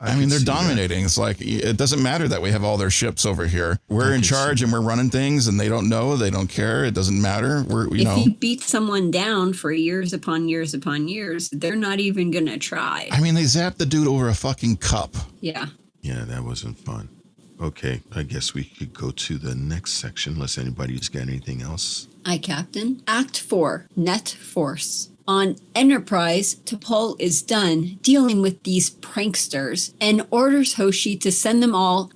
I mean, they're dominating. It's like, it doesn't matter that we have all their ships over here. We're in charge and we're running things and they don't know. They don't care. It doesn't matter. If you beat someone down for years upon years upon years, they're not even going to try. I mean, they zapped the dude over a fucking cup. Yeah. Yeah, that wasn't fun. Okay, I guess we could go to the next section unless anybody's got anything else. Aye, Captain. Act 4, Net Force. On Enterprise, T'Pol is done dealing with these pranksters and orders Hoshi to send them all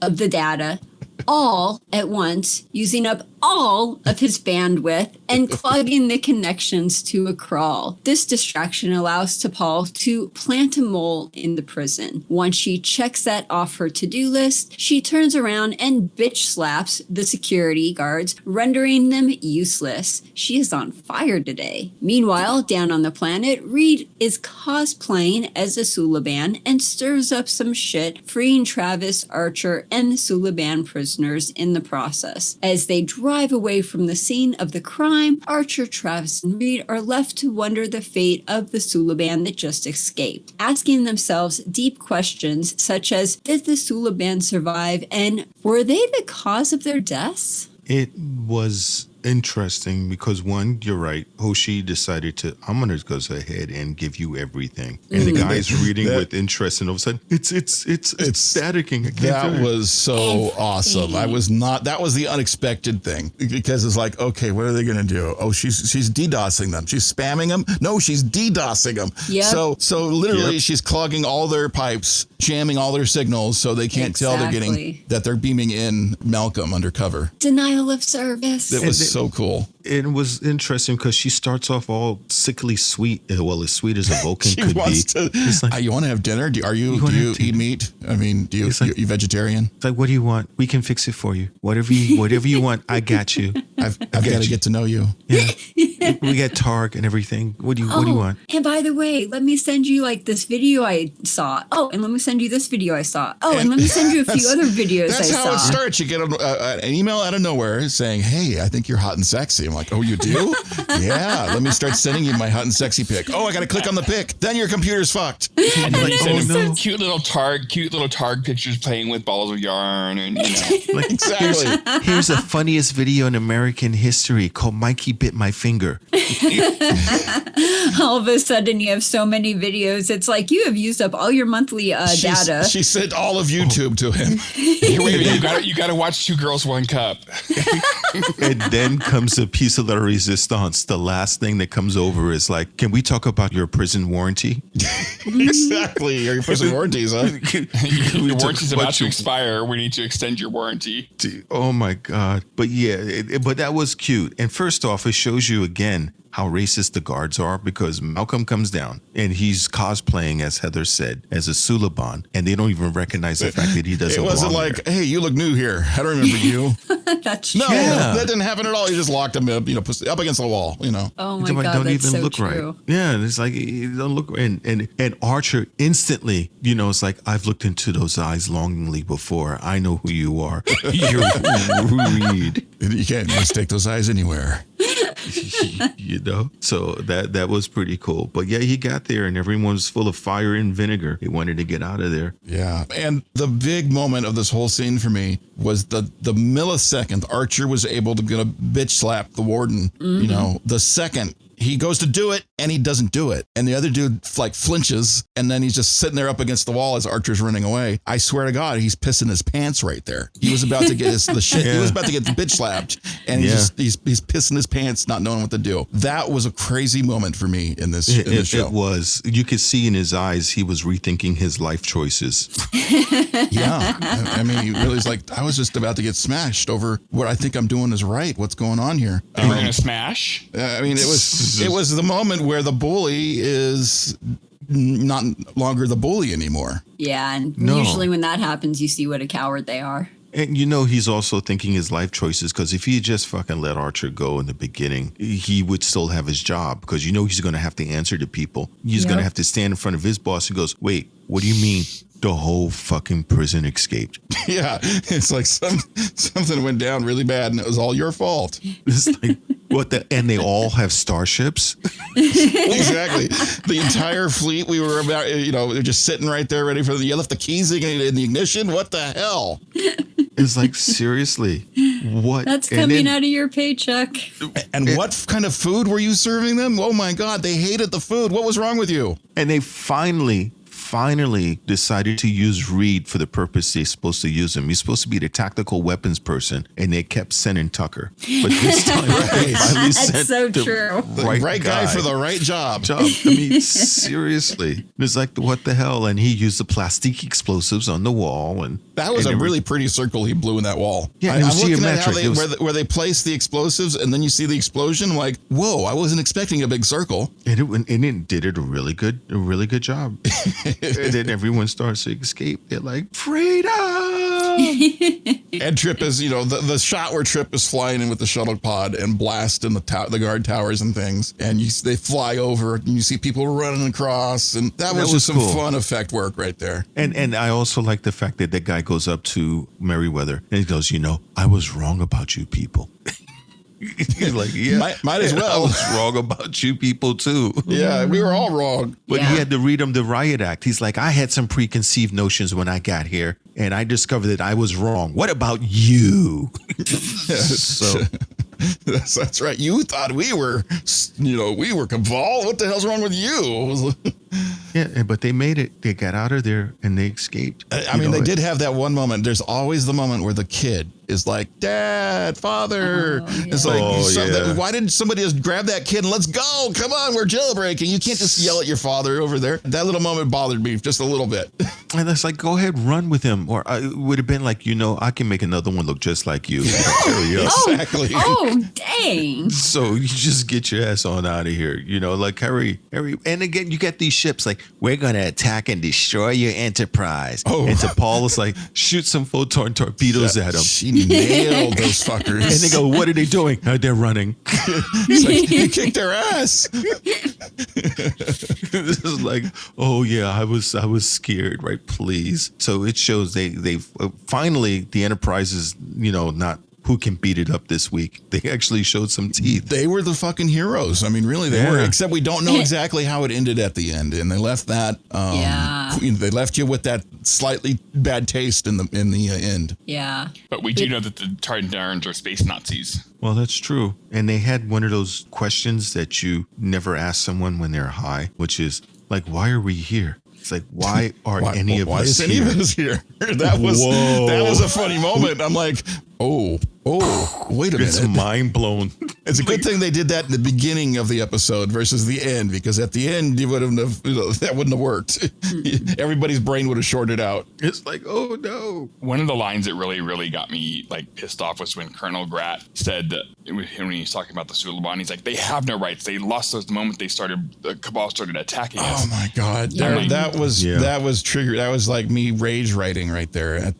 of the data, all at once, using up all of his bandwidth and clogging the connections to a crawl. This distraction allows T'Pol to plant a mole in the prison. Once she checks that off her to-do list, she turns around and bitch slaps the security guards, rendering them useless. She is on fire today. Meanwhile, down on the planet, Reed is cosplaying as a Suliban and stirs up some shit, freeing Travis, Archer, and the Suliban prisoners in the process. As they drive away from the scene of the crime, Archer, Travis, and Reed are left to wonder the fate of the Suliban that just escaped, asking themselves deep questions such as, did the Suliban survive, and were they the cause of their deaths? It was interesting because one, you're right, Hoshi decided to, I'm going to go ahead and give you everything. And the guy's reading with interest and all of a sudden it's staticking. That was so awesome. That was the unexpected thing because it's like, okay, what are they going to do? Oh, she's DDoSing them. She's spamming them. No, she's DDoSing them. Yep. So literally she's clogging all their pipes, jamming all their signals so they can't tell they're beaming in Malcolm undercover. Denial of service. It was so cool. It was interesting because she starts off all sickly sweet. Well, as sweet as a Vulcan could be. You want to have dinner? Do you eat meat? I mean, you vegetarian? It's like, what do you want? We can fix it for you. Whatever you want, I got you. I've got to get to know you. Yeah. We got Targ and everything. What do you want? And by the way, let me send you like this video I saw. Oh, and let me send you this video I saw. Oh, and let me send you a few other videos I saw. That's how it starts. You get an email out of nowhere saying, hey, I think you're hot and sexy. I'm like, oh, you do? Yeah. Let me start sending you my hot and sexy pic. Oh, I got to click on the pic. Then your computer's fucked. And then cute little Targ pictures playing with balls of yarn and exactly. Here's the funniest video in American history called Mikey Bit My Finger. All of a sudden you have so many videos. It's like you have used up all your monthly data. She sent all of YouTube to him. You got to watch Two Girls, One Cup. And then comes the piece of la resistance, the last thing that comes over is like, can we talk about your prison warranty? Exactly. Your prison warranties, huh? Your warranty's about to expire. We need to extend your warranty. Oh my God. But yeah, but that was cute. And first off, it shows you again how racist the guards are, because Malcolm comes down and he's cosplaying, as Heather said, as a Suliban, and they don't even recognize the fact that he doesn't. It wasn't belong like, there. hey, you look new here. I don't remember you. That's true. No, that didn't happen at all. He just locked him up, up against the wall, Oh my Like, God, don't that's even so look true. right. Yeah, and it's like, you don't look. And Archer instantly, it's like, I've looked into those eyes longingly before. I know who you are. You're Reed. You can't mistake those eyes anywhere. So that was pretty cool. But yeah, he got there and everyone was full of fire and vinegar. They wanted to get out of there. Yeah. And the big moment of this whole scene for me was the millisecond Archer was able to bitch slap the warden. The second he goes to do it and he doesn't do it. And the other dude like flinches and then he's just sitting there up against the wall as Archer's running away. I swear to God, he's pissing his pants right there. He was about to get the shit. He was about to get the bitch slapped and he's pissing his pants, not knowing what to do. That was a crazy moment for me in this show. It was. You could see in his eyes, he was rethinking his life choices. Yeah. I mean, he really was like, I was just about to get smashed over what I think I'm doing is right. What's going on here? We're going to smash? I mean, it was the moment where the bully is not longer the bully anymore. Yeah, and usually when that happens, you see what a coward they are. And he's also thinking his life choices, because if he had just fucking let Archer go in the beginning, he would still have his job, because he's going to have to answer to people. He's going to have to stand in front of his boss who goes, wait, what do you mean? The whole fucking prison escaped. Yeah, it's like something went down really bad and it was all your fault. It's like, and they all have starships? Exactly. The entire fleet we were about, they're just sitting right there ready for you left the keys in the ignition? What the hell? It's like, seriously, what? That's coming out of your paycheck. And what kind of food were you serving them? Oh my God, they hated the food. What was wrong with you? And they finally decided to use Reed for the purpose they're supposed to use him. He's supposed to be the tactical weapons person, and they kept sending Tucker. But this time, they finally sent the right guy for the right job. I mean, seriously. It's like, what the hell? And he used the plastic explosives on the wall. And that was a really pretty circle he blew in that wall. Yeah, I'm looking at how where they place the explosives, and then you see the explosion. I'm like, whoa, I wasn't expecting a big circle. And it did a really good job. And then everyone starts to escape. They're like, freedom! And Trip is, the shot where Trip is flying in with the shuttle pod and blasting the guard towers and things. And they fly over and you see people running across. And that was just some cool fun effect work right there. And I also like the fact that guy goes up to Mayweather and he goes, I was wrong about you people. He's like, yeah, might as well. I was wrong about you people too. Yeah, we were all wrong. But he had to read him the riot act. He's like, I had some preconceived notions when I got here, and I discovered that I was wrong. What about you? So that's right. You thought we were cabal. What the hell's wrong with you? Yeah, but they made it. They got out of there and they escaped. I mean, they did have that one moment. There's always the moment where the kid is like, Dad, Father. It's like, why didn't somebody just grab that kid and let's go? Come on, we're jailbreaking. You can't just yell at your father over there. That little moment bothered me just a little bit. And it's like, go ahead, run with him. Or it would have been like, I can make another one look just like you. Exactly. Oh, dang. So you just get your ass on out of here. Like Harry. And again, you get these ships like, we're going to attack and destroy your enterprise. Oh. And T'Pol is like, shoot some photon torpedoes at them. She nailed those fuckers. And they go, what are they doing? They're running. It's like, you kicked their ass. This is like, oh yeah, I was scared, right? Please. So it shows they finally, the Enterprise is, not who can beat it up this week. They actually showed some teeth. They were the fucking heroes. I mean, really, they were. Except we don't know exactly how it ended at the end, and they left that. They left you with that slightly bad taste in the end. Yeah. But we do know that the Tardarans are space Nazis. Well, that's true. And they had one of those questions that you never ask someone when they're high, which is like, why are we here? It's like, why are any of us here? Why is any of us here? That was a funny moment. I'm like, oh, wait a minute. It's mind blown. It's a good thing they did that in the beginning of the episode versus the end, because at the end you wouldn't have, that wouldn't have worked. Everybody's brain would have shorted out. It's like, oh no. One of the lines that really got me like pissed off was when Colonel Grat said that when he's talking about the Suliban, he's like, they have no rights. They lost those the moment the Cabal started attacking us. Oh my God. Yeah. That was triggered. That was like me rage writing right there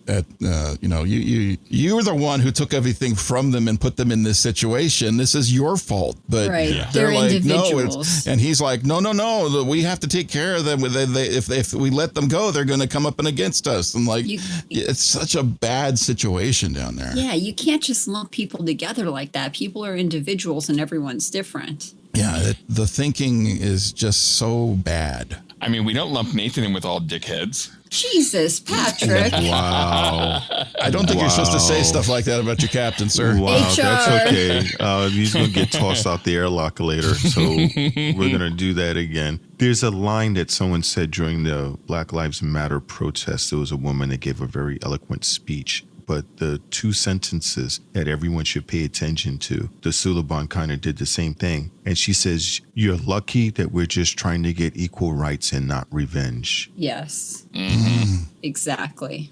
you were the one who took everything from them and put them in this situation. This is your fault. But they're like, individuals. no, and he's like, no, we have to take care of them. If we let them go, they're going to come up and against us. And like, it's such a bad situation down there. Yeah, you can't just lump people together like that. People are individuals and everyone's different. Yeah, the thinking is just so bad. I mean, we don't lump Nathan in with all dickheads. Jesus, Patrick. Wow. I don't think you're supposed to say stuff like that about your captain, sir. Wow, HR. that's okay. He's going to get tossed out the airlock later, so we're going to do that again. There's a line that someone said during the Black Lives Matter protest. There was a woman that gave a very eloquent speech. But the two sentences that everyone should pay attention to, the Suliban kind of did the same thing. And she says, you're lucky that we're just trying to get equal rights and not revenge. Yes. Mm-hmm. Exactly.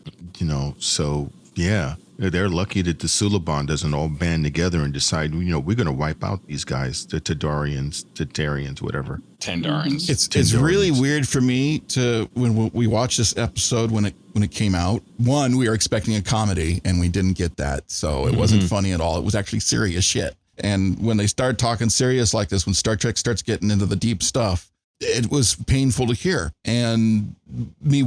So yeah, they're lucky that the Suliban doesn't all band together and decide, we're going to wipe out these guys, the Tadarians, whatever. Tendarans. It's really weird for me to, when we watched this episode, when it came out, one, we were expecting a comedy and we didn't get that. So it wasn't funny at all. It was actually serious shit. And when they start talking serious like this, when Star Trek starts getting into the deep stuff, it was painful to hear. And me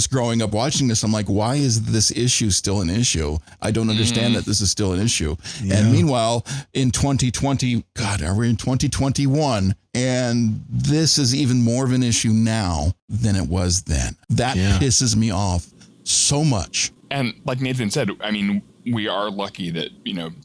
growing up watching this, I'm like, why is this issue still an issue? I don't understand that this is still an issue. Yeah. And meanwhile, in 2020, God, are we in 2021? And this is even more of an issue now than it was then. That pisses me off so much. And like Nathan said, I mean, we are lucky that,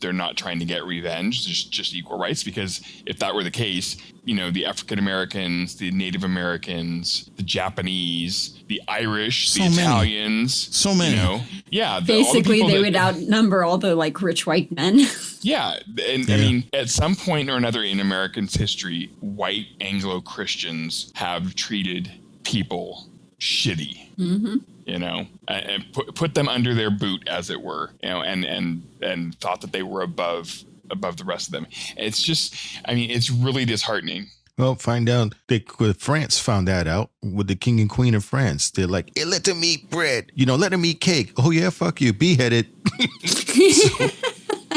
they're not trying to get revenge, just equal rights, because if that were the case, the African Americans, the Native Americans, the Japanese, the Irish, the Italians. So many. Yeah. Basically, they would outnumber all the rich white men. Yeah. And I mean, at some point or another in Americans' history, white Anglo-Christians have treated people shitty. Mm-hmm. And put them under their boot, as it were, and thought that they were above the rest of them. It's just, I mean, it's really disheartening. Well, find out France found that out with the king and queen of France. They're like, hey, let them eat bread. Let them eat cake. Oh, yeah, fuck you. Beheaded. So,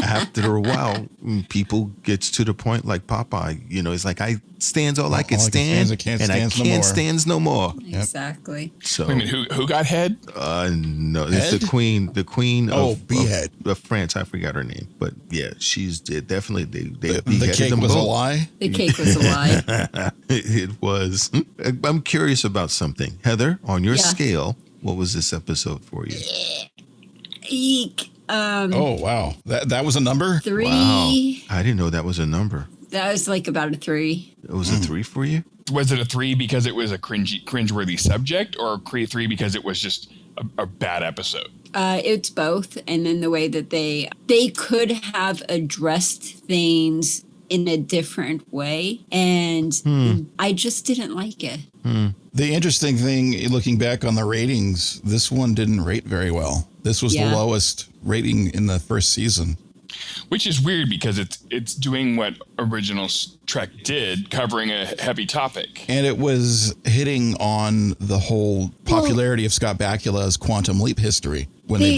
after a while, people gets to the point like Popeye, it's like, I stands all I can stand, and I can't stands no more. Exactly. So, wait a minute, who got head? No, it's the queen of France. I forgot her name, but yeah, she's definitely they the cake was a lie. The cake was a lie. It was. I'm curious about something, Heather. On your scale, what was this episode for you? Eek. Oh wow, that was a number. 3. Wow, I didn't know that was a number. That was about a 3. It was a 3 for you? Was it a 3 because it was a cringeworthy subject, or a 3 because it was just a bad episode? It's both, and then the way that they could have addressed things in a different way, and I just didn't like it. The interesting thing, looking back on the ratings, this one didn't rate very well. This was the lowest rating in the first season. Which is weird because it's doing what original Trek did, covering a heavy topic. And it was hitting on the whole popularity of Scott Bakula's Quantum Leap history when they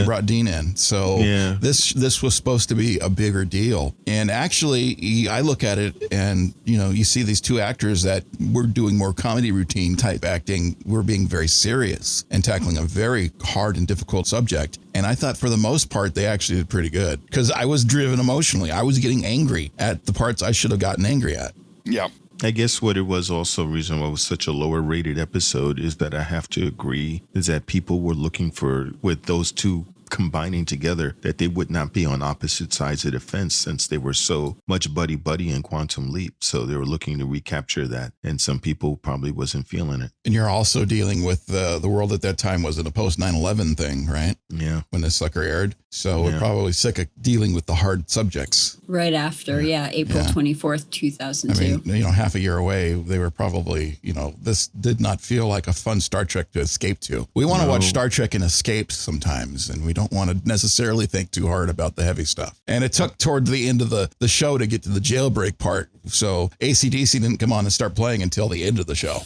brought Dean in. So this was supposed to be a bigger deal. And actually, I look at it and, you see these two actors that were doing more comedy routine type acting. We're being very serious and tackling a very hard and difficult subject. And I thought for the most part, they actually did pretty good because I was driven emotionally. I was getting angry at the parts I should have gotten angry at. Yeah. I guess what it was also reason why it was such a lower rated episode is that I have to agree is that people were looking for, with those two combining together, that they would not be on opposite sides of the fence since they were so much buddy in Quantum Leap. So they were looking to recapture that. And some people probably wasn't feeling it. And you're also dealing with the world at that time was in a post 9/11 thing, right? Yeah. When this sucker aired. So we're probably sick of dealing with the hard subjects. Right after, April 24th, 2002. I mean, half a year away, they were probably, this did not feel like a fun Star Trek to escape to. We want to watch Star Trek and escape sometimes, and we don't want to necessarily think too hard about the heavy stuff. And it took toward the end of the show to get to the jailbreak part, so AC/DC didn't come on and start playing until the end of the show.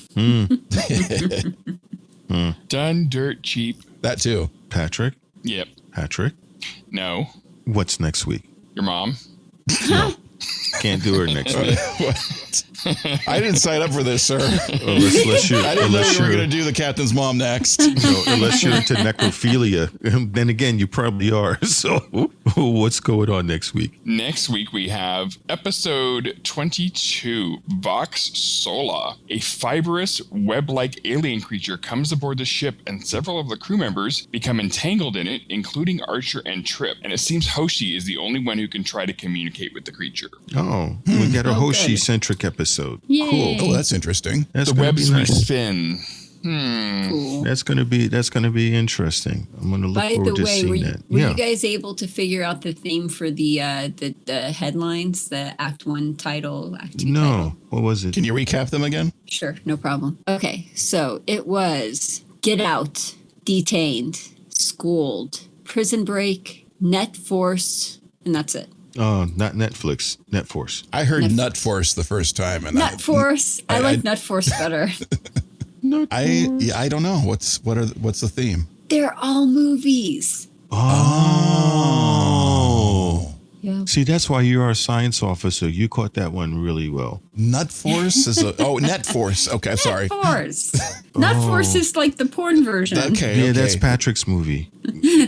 Done dirt cheap. That too. Patrick? Yep. Patrick? No. What's next week? Your mom. No. Can't do her next week. I didn't sign up for this, sir. Unless you're, I didn't know you were going to do the captain's mom next. Unless you're into necrophilia. Then again, you probably are. So what's going on next week? Next week, we have episode 22, Vox Sola. A fibrous, web-like alien creature comes aboard the ship, and several of the crew members become entangled in it, including Archer and Trip. And it seems Hoshi is the only one who can try to communicate with the creature. Oh, we got a Hoshi-centric episode. Yay. Cool. Oh, that's interesting. That's The gonna webs be we nice. spin. Cool. That's gonna be interesting. I'm gonna look By forward the to way, seeing that. were you guys able to figure out the theme for the headlines, the Act 1 title, Act 2 No, title? what was it? Can you recap them again? Sure, no problem. Okay, so it was Get Out, Detained, Schooled, Prison Break, Net Force, and that's it. Oh, not Netflix. Netforce. I heard Nut Force the first time, and Nut Force. I like Nut Force better. I don't know what's the theme. They're all movies. Oh. Yeah. See, that's why you are a science officer. You caught that one really well. Nut Force is Net Force. Okay, sorry. Nut Force. Nut Force is like the porn version. Okay, Yeah, that's Patrick's movie.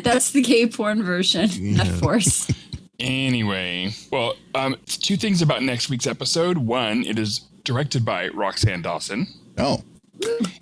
That's the gay porn version. Nut Force. Anyway, well, two things about next week's episode. One, it is directed by Roxanne Dawson. Oh,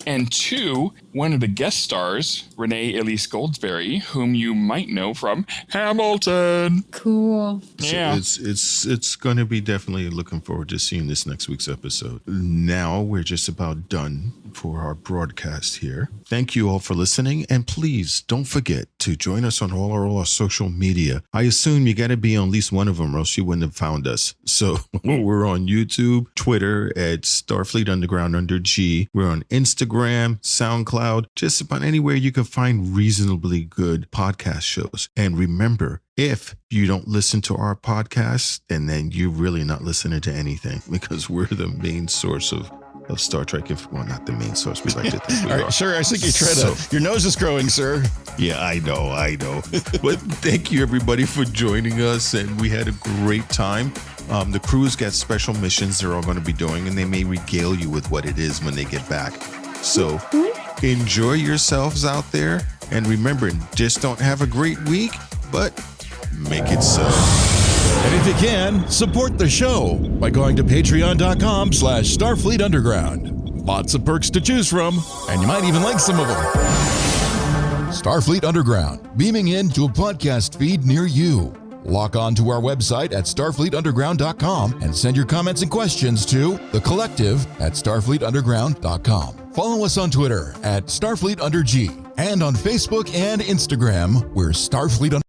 And two, one of the guest stars, Renee Elise Goldsberry, whom you might know from Hamilton. Cool. Yeah. So it's going to be definitely looking forward to seeing this next week's episode. Now we're just about done for our broadcast here. Thank you all for listening, and please don't forget to join us on all our social media. I assume you got to be on at least one of them, or else you wouldn't have found us. So we're on YouTube, Twitter at Starfleet Underground under G. We're on Instagram, SoundCloud, just about anywhere you can find reasonably good podcast shows. And remember, if you don't listen to our podcast, and then you're really not listening to anything, because we're the main source of Star Trek. Well, not the main source. We like to think we all are. right, sir. I think you're trying to. Your nose is growing, sir. Yeah, I know. But thank you, everybody, for joining us, and we had a great time. The crews got special missions they're all going to be doing, and they may regale you with what it is when they get back. So enjoy yourselves out there, and remember, just don't have a great week, but make it so. And if you can, support the show by going to patreon.com/Starfleet Underground. Lots of perks to choose from, and you might even like some of them. Starfleet Underground, beaming into a podcast feed near you. Log on to our website at starfleetunderground.com and send your comments and questions to thecollective@starfleetunderground.com. Follow us on Twitter at StarfleetUnderG and on Facebook and Instagram, we're Starfleet Underground.